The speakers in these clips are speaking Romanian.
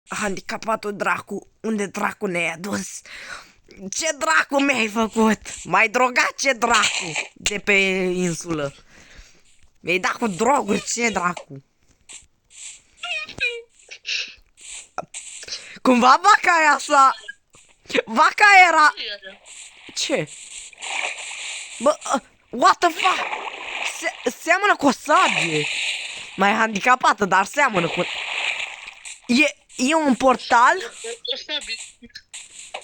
handicapatul dracu, unde dracu ne-ai adus? Ce dracu mi-ai făcut? M-ai drogat, ce dracu? De pe insulă. Mi-ai dat cu droguri, ce dracu? Cumva vaca aia asta... Vaca era... Ce? Bă, what the fuck? Seamănă cu o sabie. Mai handicapată, dar seamănă cu... E un portal?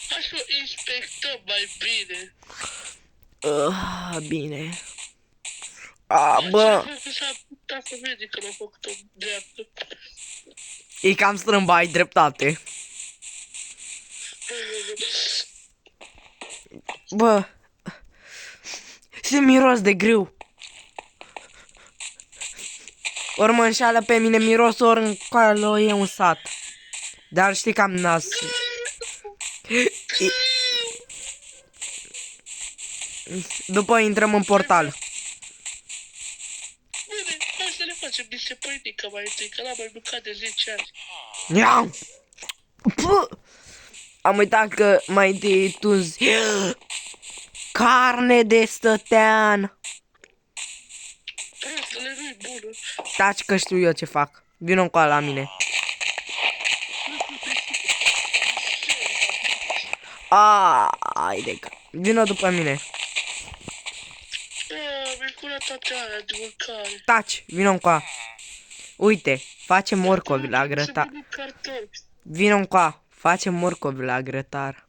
Hai să o inspectăm mai bine. Bine. Bă. S-a putea să vede că l-a făcut-o dreaptă. E cam strâmbă, ai dreptate. Bă. Se miros de grâu. Ori mă înșală pe mine miros, ori încolo e un sat. Dar știi că am nas. După intrăm în portal. Bine, hai să le facem niște păinică mai întâi, că n-am mai mâncat de 10 ani. Ia! Am uitat că mai întâi tu carne de stătean. Prostule, nu-i bună. Taci că știu eu ce fac. Vino încoa la mine. Ai de că. Vino după mine. Mi-ai curat toate alea de mâncare. Taci, vino încoa. Uite, facem morcovi la grătar. Vino încoa, facem morcovi la grătar.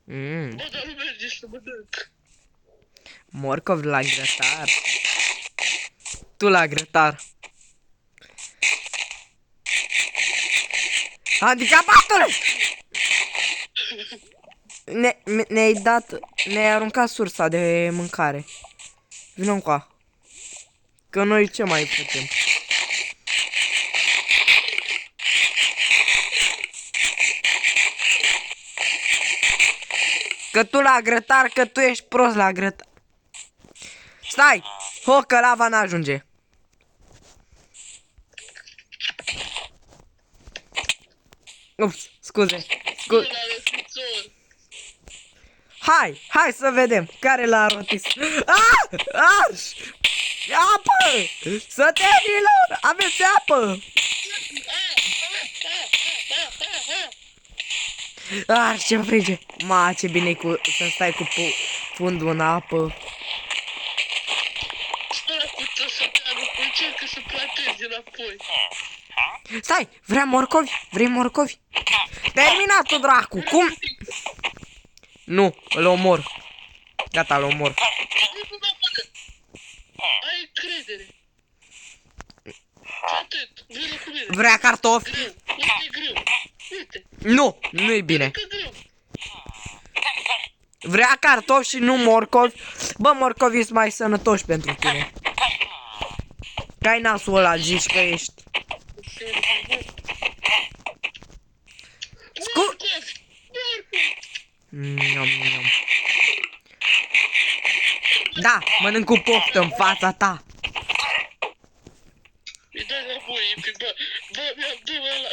Bă, dar nu merge să mănânc. Morcovi la grătar. Tu la grătar. Handicapatule! Ne-ai dat, ne-ai aruncat sursa de mâncare. Vino încoa. Că noi ce mai putem? Că tu la grătar, că tu ești prost la grătar. Stai! Ho, că lava n-ajunge. Ups, scuze. Hai să vedem care l-a rotis. Arș! Apă! Sătenilor! Aveți apă! Arș, ce frige! Ma, ce bine cu să stai cu fundul în apă. Încercă să plantezi înapoi. Stai! Vrei morcovi? Vrei morcovi? Terminat-o, dracu! Cum? Nu, îl omor. Gata, îl omor. Ai încredere. Atât, vină cu mine. Vrea cartofi? Greu, uite greu. Uite. Nu, nu-i bine. Că greu. Vrea cartofi și nu morcovi. Bă, morcovii sunt mai sănătoși pentru tine. Că ai nasul ăla, zici că ești. Da, mănânc cu poftă în fața ta. Îi dai la buie, că bă,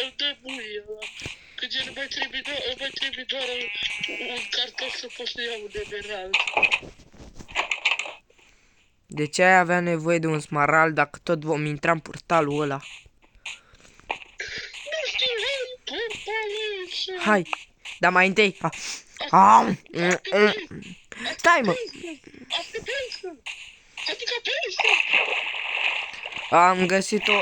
îmi dă buie ăla. Că gen mai trebuie doar un cartof să pot să iau de emerald. De ce ai avea nevoie de un smarald dacă tot vom intra în portalul ăla? Nu știu, portalul ăsta. Hai, dar mai întâi. Stai, mă. Asta pește. Adică pește. Am găsit-o.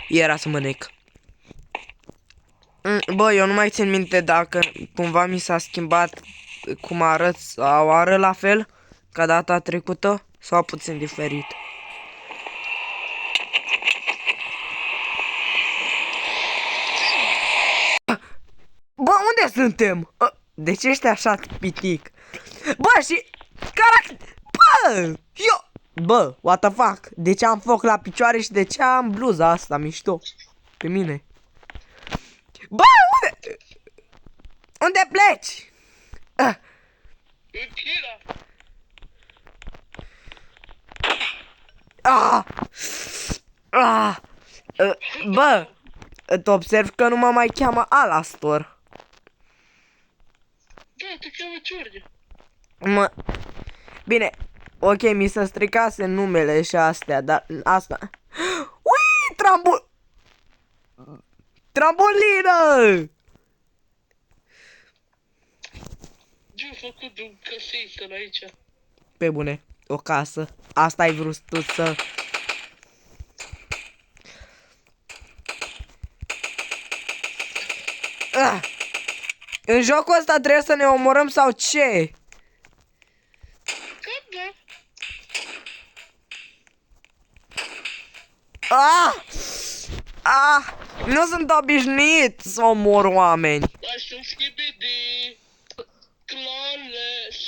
Era să mănânc. Bă, eu nu mai țin minte dacă cumva mi s-a schimbat cum arăt sau arăt la fel ca data trecută sau puțin diferit. Bă, unde suntem? De ce ești așa pitic? Bă, și... Bă, eu... Bă, what the fuck? De ce am foc la picioare și de ce am bluza asta mișto? Pe mine. Bă, unde... Unde pleci? În China. Ah! Ah! Bă, îți observ că nu mă mai cheamă Alastor. Da, te cheamă George. Mă... Bine, ok, mi se stricase numele și astea, dar asta... Ui, trambolină! Ce-a făcut de un căseiță aici? Pe bune, o casă. Asta ai vrut tu să... Ah! În jocul ăsta trebuie să ne omorăm sau ce? Cam da. Ah! Ah! Nu sunt obișnuit să omor oameni. I shall skibidi. Clawless.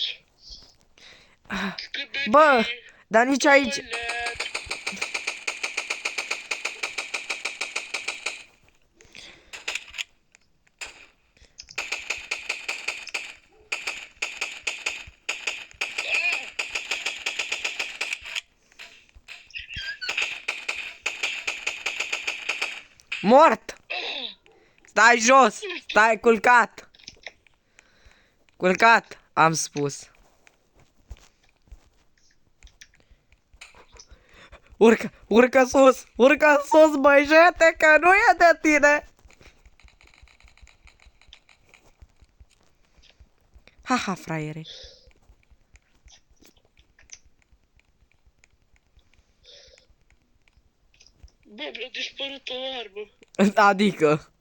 Skibidi. Bă, dar nici aici... Toilet. Mort! Stai jos! Stai culcat! Culcat, am spus. Urcă, urcă sus! Urcă sus, băjete, că nu e de tine! Haha, fraiere. Bă, mi-a dispărut o armă. Adică...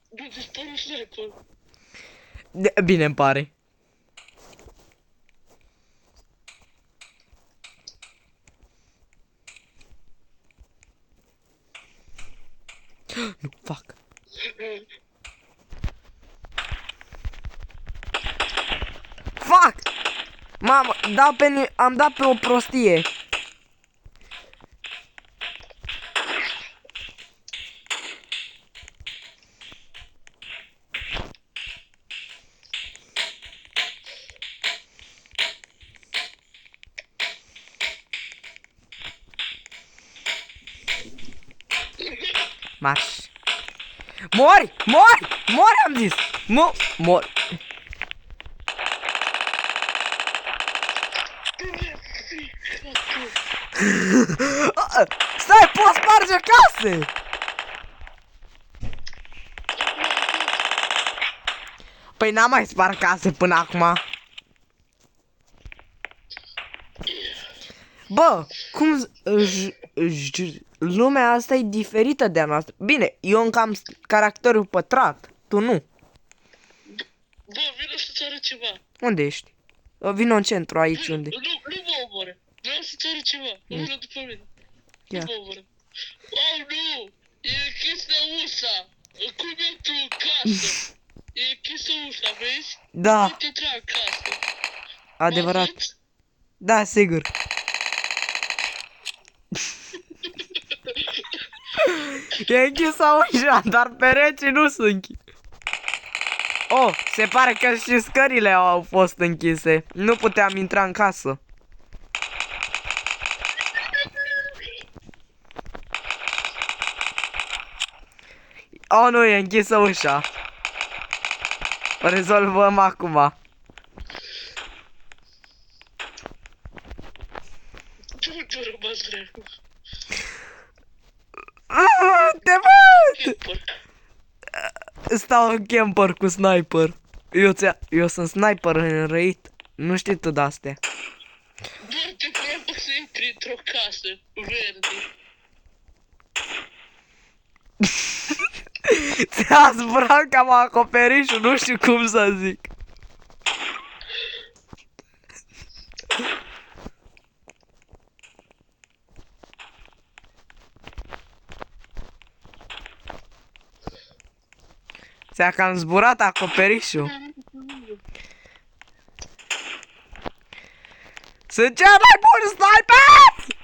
Mi-a dispărut sniper. Bine îmi pare. Nu, fac. Fac! Mamă, am dat pe o prostie. Marș. Mori! Mori! Mori, am zis! Mori! Stai, poți sparge case! Păi n-am mai spart case până acum. Bă, cum... Lumea asta e diferită de a noastră. Bine, eu încă am caracterul pătrat. Tu nu. Bă, vină să-ți arăt ceva. Unde ești? Vino în centru, aici unde. Nu mă omoară. Vreau să-ți arăt ceva. Vină după mine. Nu Ia. mă omoară. Oh, nu! E închisă ușa. Cum intru în casă? E închisă ușa, vezi? Da, Nu te intra în casă. adevărat. Mă văd? Da, sigur. E închisă ușa, dar pereții nu sunt închis. Oh, se pare că și scările au fost închise. Nu puteam intra în casă. Oh, nu, e închisă ușa. O rezolvăm acum. Ce a rămas greu? Te văd! Camper. Stau în camper cu sniper. Eu sunt sniper înrăit. Nu știi tu de-astea. Doar te vreau să intri într-o casă verde. Ți-a zburat cam acoperișul, nu știu cum să zic. Ți-a cam zburat acoperișul. Sunt cel mai bun sniper!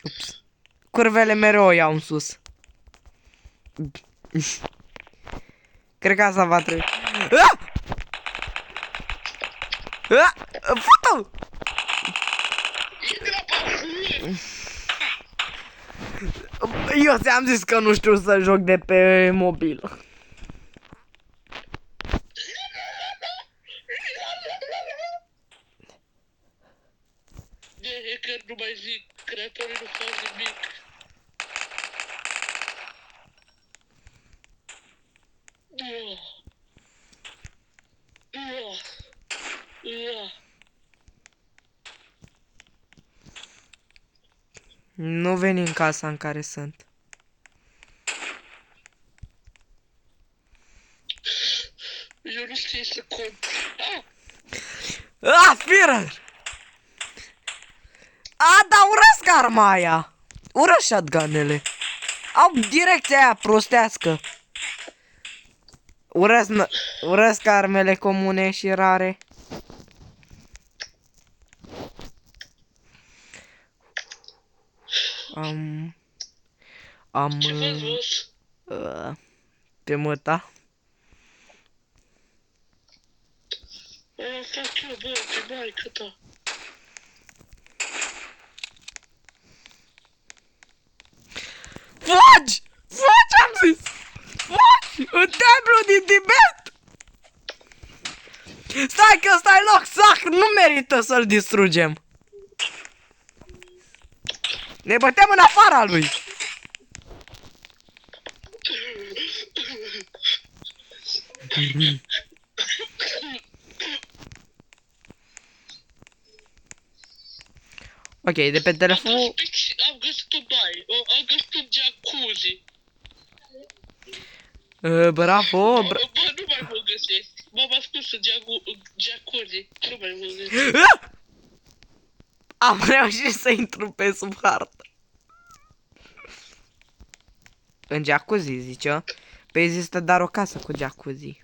Ups. Curvele mereu o iau în sus. Cred că asta va trebui. Fut-o! Eu ți-am zis că nu știu să joc de pe mobil. De hacker nu mai zic, creatorii nu fac nimic. Nu veni în casa în care sunt. Eu nu știu să compr. Führer! Da, urăsc arma aia! Urăsc shotgun-ele. Au direcția aia prostească. Urăsc armele comune și rare. Ce faci, boss? Pe măta. Aia fac eu, bă, pe maică ta. Fugi! Fugi, am zis! Fugi! În templu din Tibet! Stai că ăsta e loc sacru, nu merită să-l distrugem. Ne bătem în afara lui. Ok, de pe telefon. Am găsit un baie, am găsit un jacuzzi. Bravo, Bă, nu mai mă găsesc. M-am ascuns în jacuzzi. Nu mai mă găsesc. Am reușit să intru pe sub hartă. În jacuzzi, zice. Pe există dar o casă cu jacuzzi.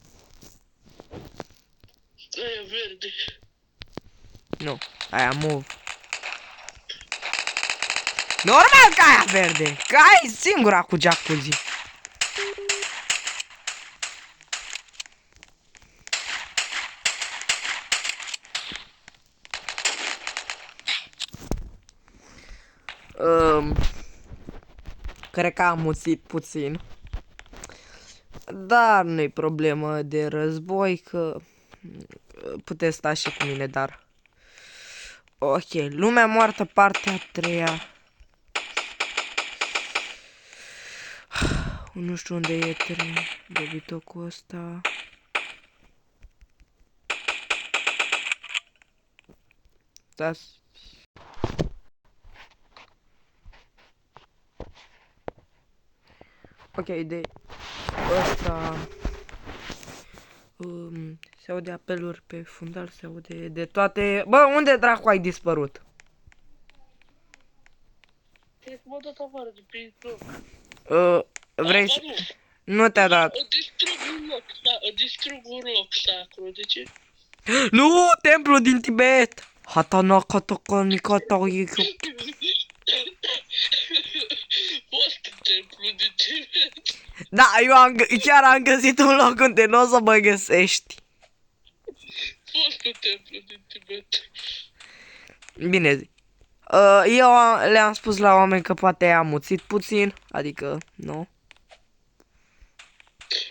Aia verde. Nu, aia move. Normal că aia verde, că aia e singura cu jacuzzi. Cred că am muțit puțin. Dar nu-i problemă de război, că puteți sta și cu mine, dar... Ok, lumea moartă, partea a treia. Nu știu unde e dobitocul ăsta. Stați. Ok, de ăsta se aude apeluri pe fundal, se aude de toate. Bă, unde dracu ai dispărut? Cred că m-a dat afară de pe joc. Vrei să... Nu te-a dat. Distrug un loc sacru, de ce? Nu, templu din Tibet. Hatanaka Takanikata. Fost templu din Tibet. Da, chiar am găsit un loc unde nu o să mă găsești. Fost templu din Tibet. Bine zi. Eu le-am spus la oameni că poate am muțit puțin, adică, nu.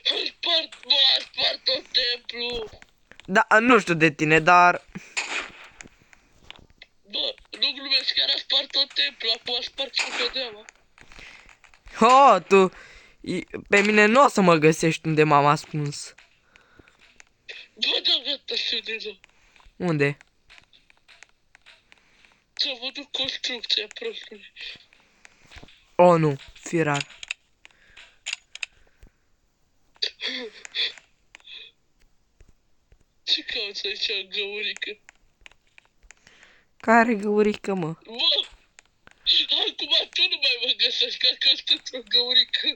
A spart tot templu. Da, nu știu de tine, dar... Bă, nu glumesc, chiar a spart tot templu, acum a spart și cădeaua. Oh, tu... Pe mine nu o să mă găsești unde m-am ascuns. Bă, da, gata, știu deja. Unde? Ți-am văzut construcția prostului. Oh, nu, firar. Ce cauți aici, găurică? Care găurică, mă? Bă, acum tu nu mai mă găsești, că căsut într-o găurică.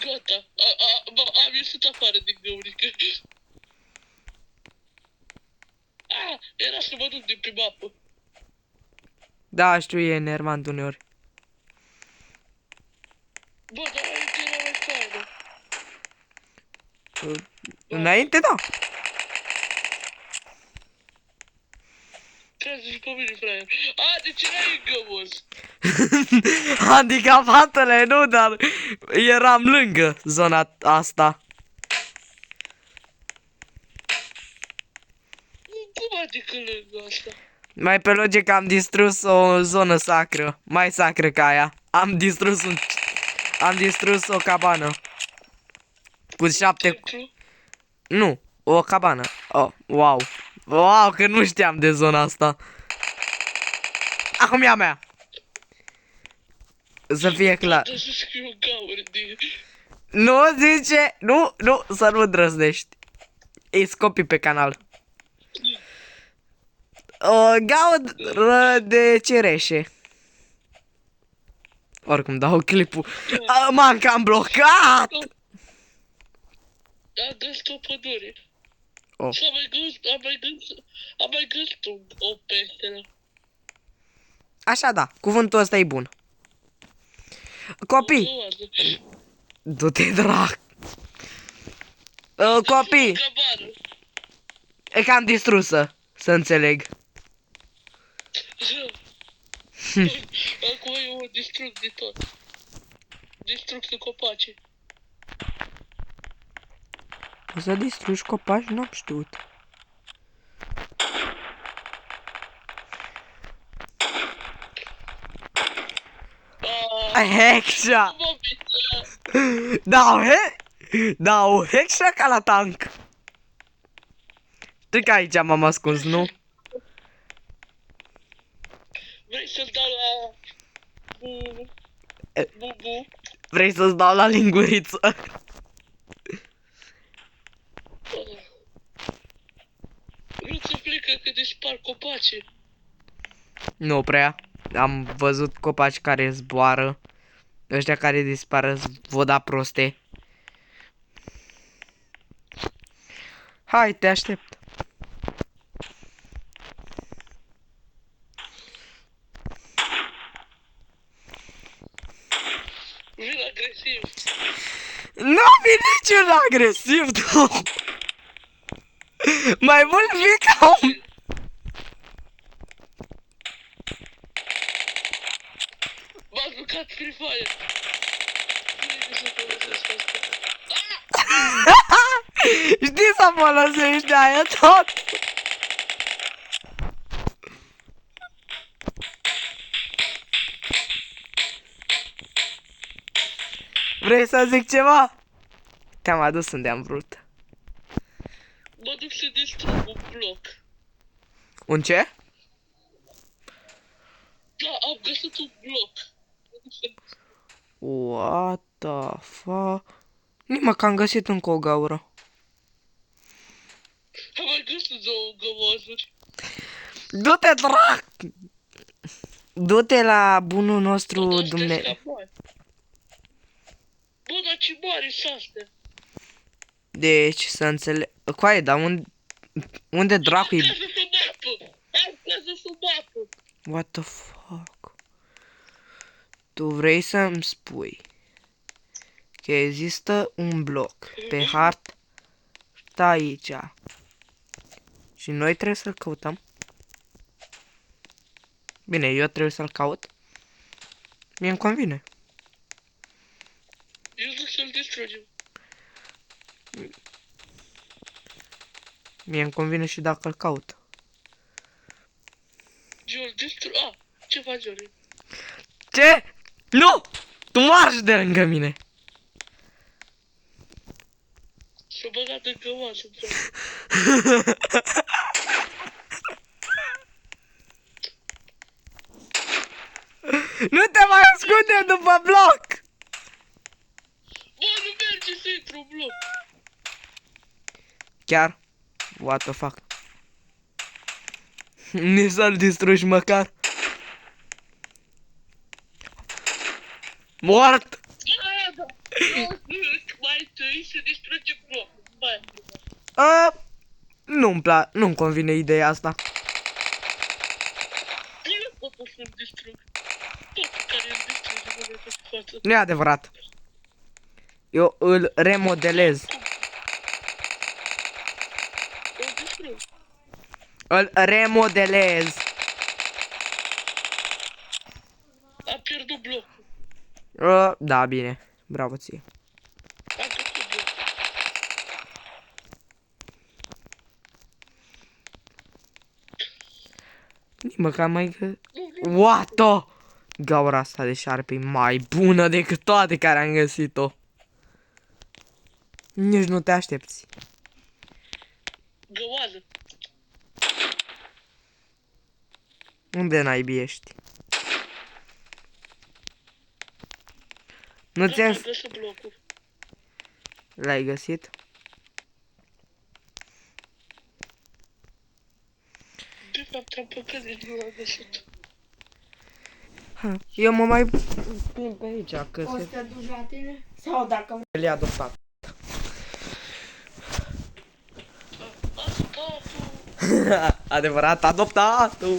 Gata, am ieșit afară din găurică. Era să mă duc din pe mapă. Da, știu, e enervant uneori. Bă, dar aici era mai faină. Înainte, da. lucrează și pe mine, fraier. A, deci erai gămos. Handicapatele, nu, dar eram lângă zona asta. Cum adică lângă asta? Mai pe logică am distrus o zonă sacră, mai sacră ca aia. Am distrus o cabană. Cu 7... Templu? Nu, o cabană. Oh, wow. Wow, că nu știam de zona asta. Acum e a mea. Să fie clar. Da, să scriu gaură de... Nu zice, nu, să nu îndrăznești. Îi scopii pe canal. O gaură de cireșe. Oricum dau clipul. Man, că am blocat! Am găsit o pădure. Oh. Și am mai găsit o peșteră. Așa da, cuvântul ăsta e bun. Copii, du-te drag. Copii, Cabană. e cam distrusă, să înțeleg. Acum eu o distrug de tot. Distrug de copaci. O să distrugi copaci? N-am știut. Hexa! Dau hexa ca la tank. Știi că aici m-am ascuns, nu? Vrei să-l dau la... Bubu? Vrei să-ți dau la linguriță? Nu ți plică că dispar copacii. Nu prea. Am văzut copaci care zboară. Ăștia care dispară voda proste. Hai, te aștept. Vin agresiv. Nu fi niciun agresiv, tu. Mai mult vii ca un... M-a jucat Free Fire. Bine să folosesc asta. Știi să folosești aia tot? Vrei să zic ceva? Te-am adus unde am vrut. Mă duc să distrug un bloc. Un ce? Da, am găsit un bloc. Mă duc să... What the fuck? Nimă că am găsit încă o gaură. Am mai găsit două gămozuri. Du-te, drac! Du-te la bunul nostru Dumnezeu. Bă, dar ce mare s astea? Deci, să înțeleg... Coaie, dar unde dracu-i... Am cază sub apă! Am cază sub apă! What the fuck? Tu vrei să-mi spui că există un bloc pe hartă aici și noi trebuie să-l căutăm? Bine, eu trebuie să-l caut. Mie-mi convine. Eu zic să-l distrugem. Mie-mi convine și dacă îl caut. Eu îl distrug... A, ce faci, Jory? Ce? Nu! Tu marși de lângă mine! S-a băgat în cămasă, frate. Nu te mai ascunde după bloc! Bă, nu merge să intru în bloc! Chiar? What the fuck? Nici să-l distrugi măcar. Mort! Da! Mai întâi să distrugem blocul. Mai. Nu-mi convine ideea asta. Eu pot să-l distrug. Tot care îl distruge în momentul de față. Nu e adevărat. Eu îl remodelez. Îl distrug. Îl remodelez. Da, bine. Bravo ție. Am făcut eu. Nici măcar mai... Nu, nu. What-o! Gaura asta de șarpe e mai bună decât toate care am găsit-o. Nici nu te aștepți. Găoază. Unde naibii ești? Nu ți-am... Gata, găsă blocul. L-ai găsit? De fapt, am păcălit, nu l-am găsit. Eu mă mai pun pe aici, că O să se... te duci la tine? Sau dacă... le-a adoptat. Asta, Adevărat, adoptatul!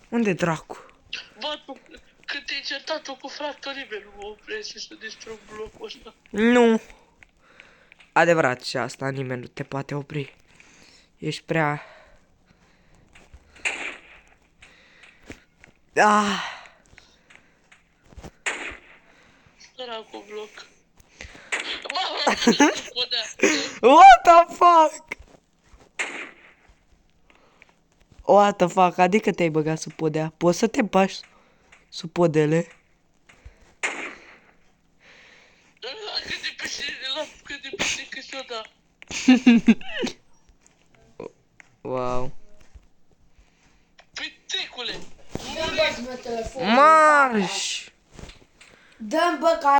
Unde dracu? bă, tu, când te-ai certat-o cu fractul, nimeni nu mă oprește să distrug blocul ăsta. Nu. Adevărat și asta, nimeni nu te poate opri. Ești prea... Ah, Săracul bloc. Mamă, ce podea. what the fuck? What the fuck? Adică te-ai băgat sub podea. Poți să te bagi sub podele? Cât de pisine, la cât de pisine că și-o da. Wow. Piticule! Dă-mi bă, telefon. Marș! Dă-mi bă, ca